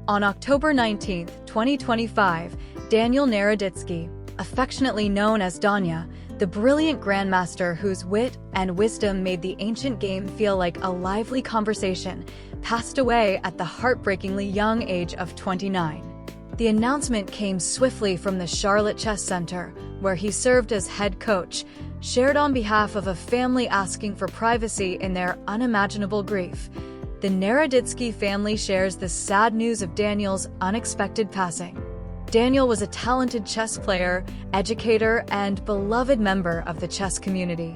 On October 19, 2025, Daniel Naroditsky, affectionately known as Danya, the brilliant grandmaster whose wit and wisdom made the ancient game feel like a lively conversation, passed away at the heartbreakingly young age of 29. The announcement came swiftly from the Charlotte Chess Center, where he served as head coach, shared on behalf of a family asking for privacy in their unimaginable grief. The Naroditsky family shares the sad news of Daniel's unexpected passing. Daniel was a talented chess player, educator, and beloved member of the chess community.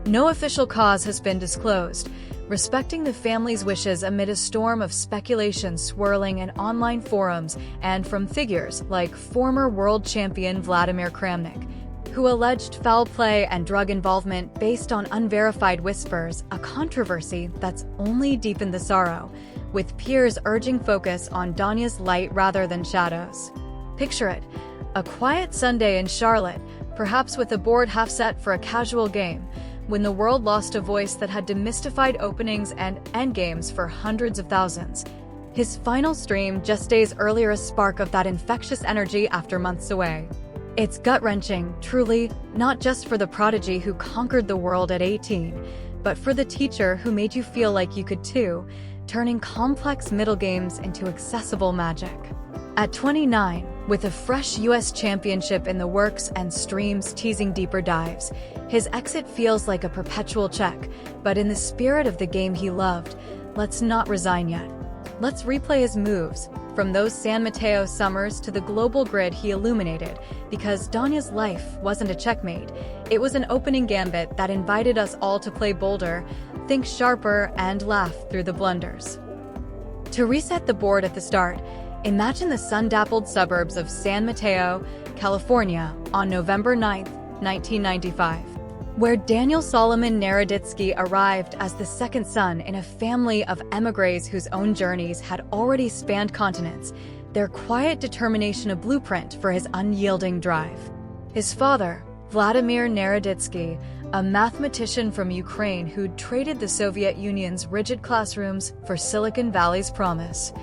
No official cause has been disclosed, respecting the family's wishes amid a storm of speculation swirling in online forums and from figures like former world champion Vladimir Kramnik, who alleged foul play and drug involvement based on unverified whispers, a controversy that's only deepened the sorrow, with peers urging focus on Danya's light rather than shadows. Picture it, a quiet Sunday in Charlotte, perhaps with a board half set for a casual game, when the world lost a voice that had demystified openings and endgames for hundreds of thousands. His final stream just days earlier, a spark of that infectious energy after months away. It's gut-wrenching, truly, not just for the prodigy who conquered the world at 18, but for the teacher who made you feel like you could too, turning complex middle games into accessible magic. At 29, with a fresh US championship in the works and streams teasing deeper dives, his exit feels like a perpetual check, but in the spirit of the game he loved, let's not resign yet. Let's replay his moves, from those San Mateo summers to the global grid he illuminated, because Danya's life wasn't a checkmate, it was an opening gambit that invited us all to play bolder, think sharper, and laugh through the blunders. To reset the board at the start, imagine the sun-dappled suburbs of San Mateo, California, on November 9, 1995. Where Daniel Solomon Naroditsky arrived as the second son in a family of émigrés whose own journeys had already spanned continents, their quiet determination a blueprint for his unyielding drive. His father, Vladimir Naroditsky, a mathematician from Ukraine who'd traded the Soviet Union's rigid classrooms for Silicon Valley's promise,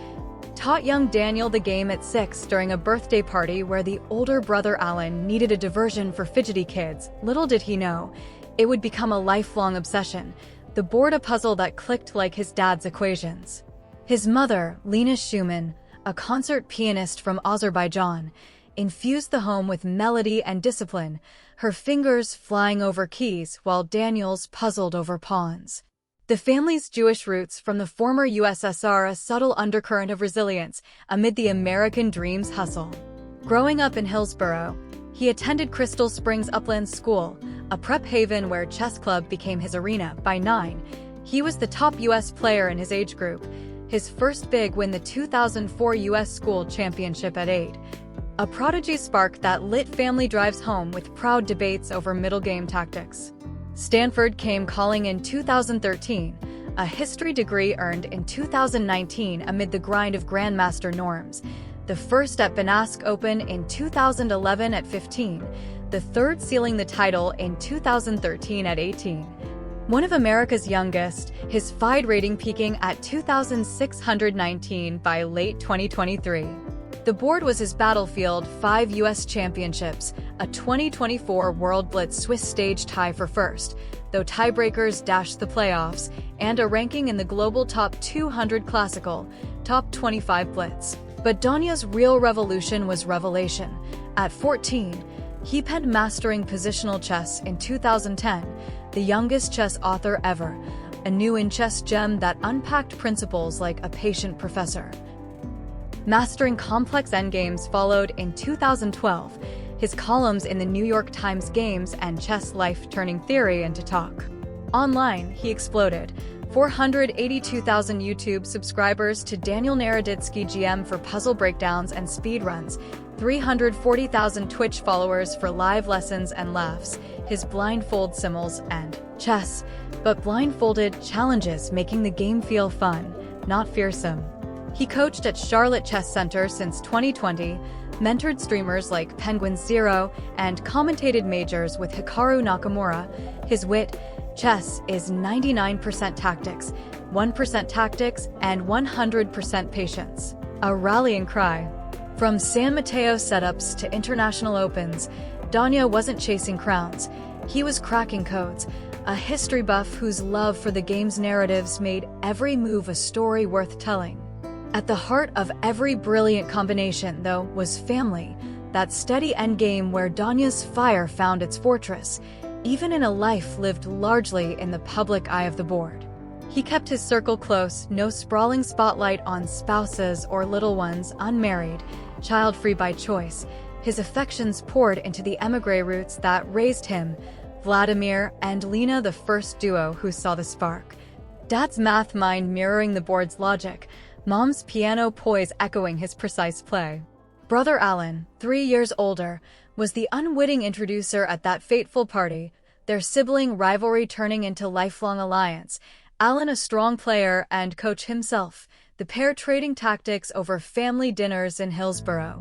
taught young Daniel the game at 6 during a birthday party where the older brother Alan needed a diversion for fidgety kids. Little did he know, it would become a lifelong obsession, the board a puzzle that clicked like his dad's equations. His mother, Lena Schumann, a concert pianist from Azerbaijan, infused the home with melody and discipline, her fingers flying over keys while Daniel's puzzled over pawns. The family's Jewish roots from the former USSR, a subtle undercurrent of resilience amid the American dream's hustle. Growing up in Hillsborough, he attended Crystal Springs Upland School, a prep haven where chess club became his arena. By 9, he was the top U.S. player in his age group, his first big win the 2004 U.S. School Championship at 8. A prodigy spark that lit family drives home with proud debates over middle game tactics. Stanford came calling in 2013, a history degree earned in 2019 amid the grind of grandmaster norms, the first at Banasque Open in 2011 at 15, the third sealing the title in 2013 at 18. One of America's youngest, his FIDE rating peaking at 2,619 by late 2023. The board was his battlefield, 5 U.S. championships, a 2024 World Blitz Swiss stage tie for first, though tiebreakers dashed the playoffs, and a ranking in the global top 200 classical, top 25 Blitz. But Danya's real revolution was revelation. At 14, he penned Mastering Positional Chess in 2010, the youngest chess author ever, a new in-chess gem that unpacked principles like a patient professor. Mastering Complex Endgames followed in 2012, his columns in the New York Times Games and Chess Life turning theory into talk. Online, he exploded, 482,000 YouTube subscribers to Daniel Naroditsky GM for puzzle breakdowns and speedruns, 340,000 Twitch followers for live lessons and laughs, his blindfold simmels and chess, but blindfolded challenges making the game feel fun, not fearsome. He coached at Charlotte Chess Center since 2020, mentored streamers like Penguin Zero, and commentated majors with Hikaru Nakamura. His wit, chess is 99% tactics, 1% tactics, and 100% patience. a rallying cry. From San Mateo setups to international opens, Danya wasn't chasing crowns. He was cracking codes, a history buff whose love for the game's narratives made every move a story worth telling. At the heart of every brilliant combination, though, was family, that steady endgame where Danya's fire found its fortress, even in a life lived largely in the public eye of the board. He kept his circle close, no sprawling spotlight on spouses or little ones, unmarried, child-free by choice. His affections poured into the émigré roots that raised him, Vladimir and Lena, the first duo who saw the spark. Dad's math mind mirroring the board's logic, Mom's piano poise echoing his precise play. Brother Alan, 3 years older, was the unwitting introducer at that fateful party, their sibling rivalry turning into lifelong alliance. Alan a strong player and coach himself, the pair trading tactics over family dinners in Hillsborough,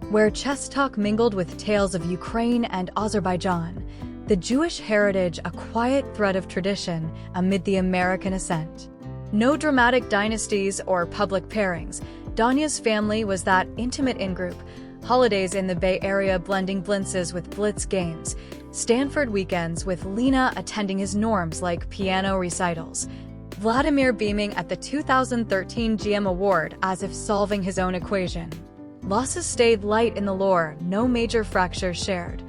where chess talk mingled with tales of Ukraine and Azerbaijan, the Jewish heritage a quiet thread of tradition amid the American ascent. No dramatic dynasties or public pairings, Danya's family was that intimate in-group, holidays in the Bay Area blending Blitzes with Blitz games, Stanford weekends with Lena attending his norms like piano recitals, Vladimir beaming at the 2013 GM Award as if solving his own equation. Losses stayed light in the lore, no major fractures shared.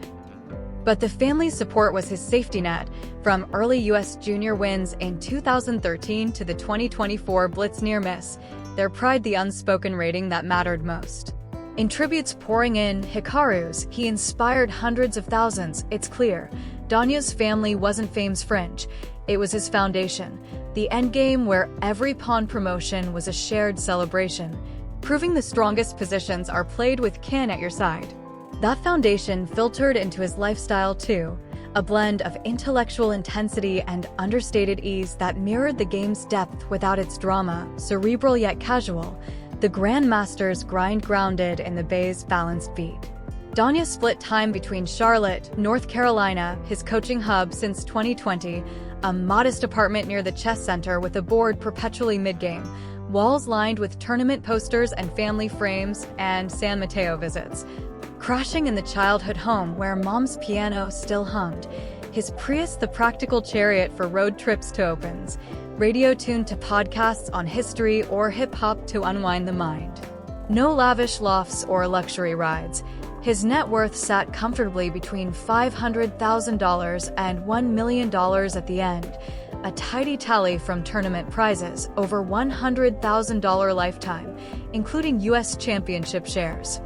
But the family's support was his safety net, from early U.S. junior wins in 2013 to the 2024 Blitz near-miss, their pride the unspoken rating that mattered most. In tributes pouring in, Hikaru's, he inspired hundreds of thousands. It's clear, Danya's family wasn't fame's fringe, it was his foundation, the endgame where every pawn promotion was a shared celebration, proving the strongest positions are played with kin at your side. That foundation filtered into his lifestyle too, a blend of intellectual intensity and understated ease that mirrored the game's depth without its drama, cerebral yet casual, the grandmaster's grind grounded in the Bay's balanced beat. Danya split time between Charlotte, North Carolina, his coaching hub since 2020, a modest apartment near the chess center with a board perpetually mid-game, walls lined with tournament posters and family frames, and San Mateo visits. Crashing in the childhood home where Mom's piano still hummed, his Prius the practical chariot for road trips to opens, radio tuned to podcasts on history or hip-hop to unwind the mind. No lavish lofts or luxury rides. His net worth sat comfortably between $500,000 and $1 million at the end, a tidy tally from tournament prizes, over $100,000 lifetime, including U.S. Championship shares.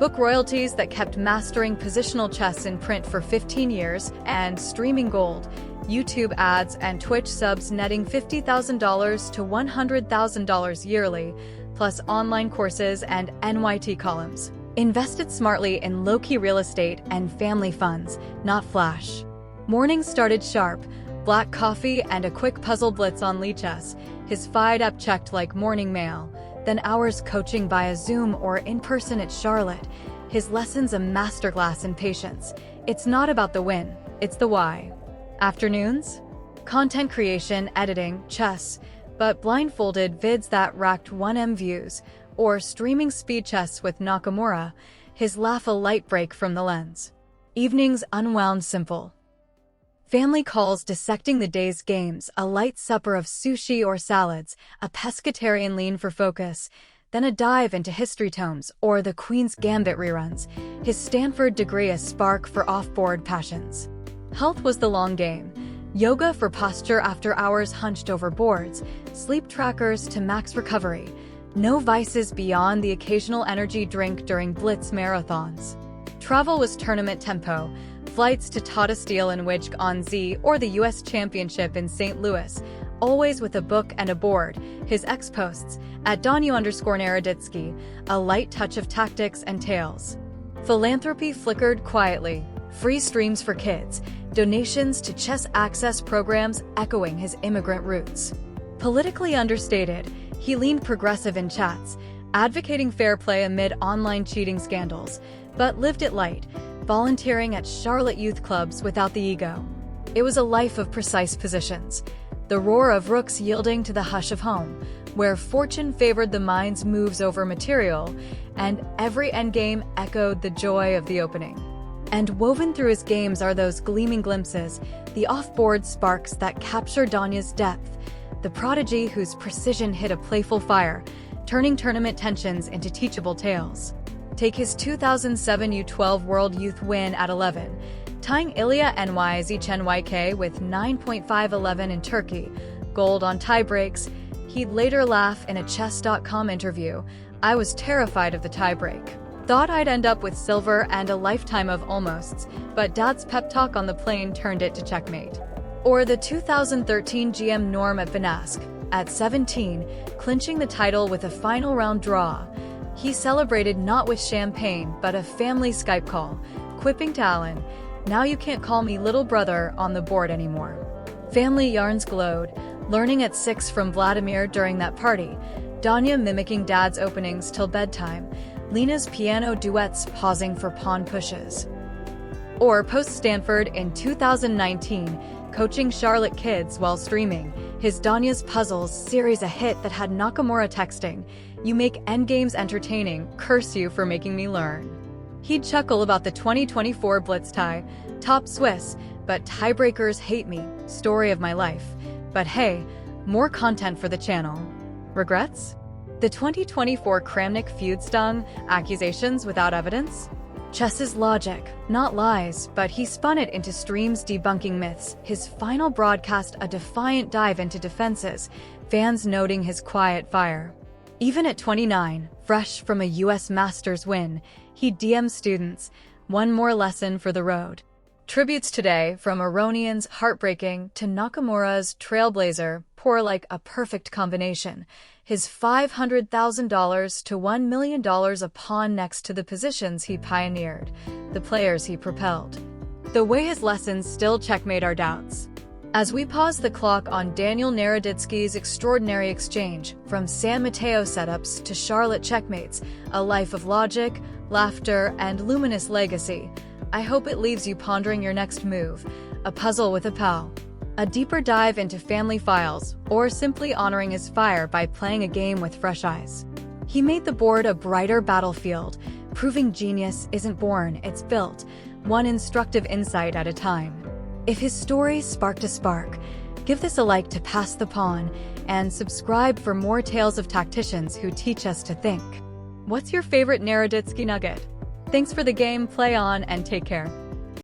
Book royalties that kept mastering positional chess in print for 15 years, and streaming gold, YouTube ads and Twitch subs netting $50,000 to $100,000 yearly, plus online courses and NYT columns. Invested smartly in low-key real estate and family funds, not flash. Mornings started sharp, black coffee and a quick puzzle blitz on Lichess, his FIDE app checked like morning mail, then hours coaching via Zoom or in person at Charlotte, his lessons a masterclass in patience. It's not about the win, it's the why. Afternoons? Content creation, editing, chess, but blindfolded vids that racked 1M views, or streaming speed chess with Nakamura, his laugh a light break from the lens. Evenings unwound simple. Family calls dissecting the day's games, a light supper of sushi or salads, a pescatarian lean for focus, then a dive into history tomes or the Queen's Gambit reruns, his Stanford degree a spark for off-board passions. Health was the long game. Yoga for posture after hours hunched over boards, sleep trackers to max recovery, no vices beyond the occasional energy drink during Blitz marathons. Travel was tournament tempo, flights to Tata Steel and Wijg on Z or the U.S. Championship in St. Louis, always with a book and a board, his ex-posts, at Danya_Naroditsky, a light touch of tactics and tales. Philanthropy flickered quietly, free streams for kids, donations to chess access programs echoing his immigrant roots. Politically understated, he leaned progressive in chats, advocating fair play amid online cheating scandals, but lived it light, volunteering at Charlotte youth clubs without the ego. It was a life of precise positions, the roar of rooks yielding to the hush of home, where fortune favored the mind's moves over material, and every endgame echoed the joy of the opening. And woven through his games are those gleaming glimpses, the off-board sparks that capture Danya's depth, the prodigy whose precision hit a playful fire, turning tournament tensions into teachable tales. Take his 2007 U12 World Youth win at 11, tying Ilya Nyzhnyk with 9.511 in Turkey, gold on tiebreaks. He'd later laugh in a chess.com interview, "I was terrified of the tiebreak. Thought I'd end up with silver and a lifetime of almosts, but Dad's pep talk on the plane turned it to checkmate." Or the 2013 GM Norm at Vinask, at 17, clinching the title with a final round draw. He celebrated not with champagne, but a family Skype call, quipping to Alan, "Now you can't call me little brother on the board anymore." Family yarns glowed, learning at 6 from Vladimir during that party, Danya mimicking Dad's openings till bedtime, Lena's piano duets pausing for pawn pushes. Or post-Stanford in 2019, coaching Charlotte kids while streaming, his Danya's Puzzles series a hit that had Nakamura texting, "You make endgames entertaining, curse you for making me learn." He'd chuckle about the 2024 Blitz tie, "Top Swiss, but tiebreakers hate me, story of my life. But hey, more content for the channel." Regrets? The 2024 Kramnik feud stung, accusations without evidence? Chess is logic, not lies, but he spun it into streams debunking myths, his final broadcast a defiant dive into defenses, fans noting his quiet fire. Even at 29, fresh from a US Masters win, he DM'd students, "One more lesson for the road." Tributes today, from Aronian's heartbreaking to Nakamura's trailblazer, pour like a perfect combination. His $500,000 to $1 million a pawn next to the positions he pioneered, the players he propelled. The way his lessons still checkmate our doubts. As we pause the clock on Daniel Naroditsky's extraordinary exchange, from San Mateo setups to Charlotte checkmates, a life of logic, laughter, and luminous legacy, I hope it leaves you pondering your next move, a puzzle with a pal, a deeper dive into family files, or simply honoring his fire by playing a game with fresh eyes. He made the board a brighter battlefield, proving genius isn't born, it's built, one instructive insight at a time. If his story sparked a spark, give this a like to pass the pawn, and subscribe for more tales of tacticians who teach us to think. What's your favorite Naroditsky nugget? Thanks for the game, play on, and take care.